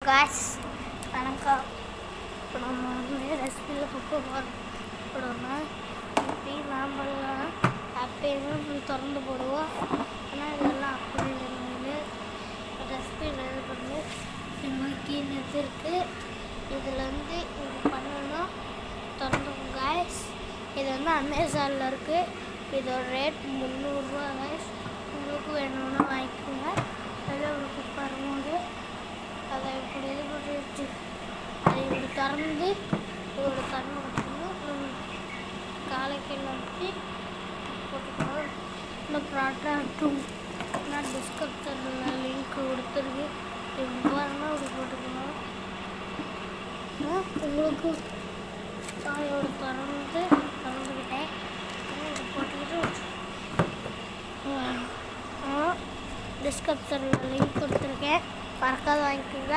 Guys வணக்கம். இப்போ நம்ம வந்து ரெசிபியில் போடணும். இப்படி நாமெல்லாம் அப்பயும் திறந்து போடுவோம். ஆனால் இதெல்லாம் அப்படி இல்லை. ரெசிபியில் இது பண்ணி கீழே இருக்குது. இதில் வந்து இது பண்ணணும். திறந்துக்கும் காய்ஸ். இது வந்து அமேசானில் இருக்குது. இதோட ரேட் 300 ரூபா காய்ஸ். உங்களுக்கு வேணும்னா வாங்கிக்கோங்க. அதில் உங்களுக்கு பாரும்போது அதை இப்படி இது பண்ணி வச்சு அதை இப்படி திறந்து இதோட தண்ணி வச்சுக்கணும். காலைக்கீழ வச்சு போட்டுக்கணும். இந்த ப்ராடக்ட்டும் நான் டிஸ்கிரிப்ஷனில் லிங்க் கொடுத்துருக்கு. இப்படி பாருங்கள் இப்படி போட்டுக்கணும். உங்களுக்கு காயோட திறந்துக்கிட்டேன். இது போட்டுக்கிட்டு டிஸ்கிரிப்ஷனில் லிங்க் கொடுத்துருக்கேன். மறக்காத வாங்கிக்கோங்க.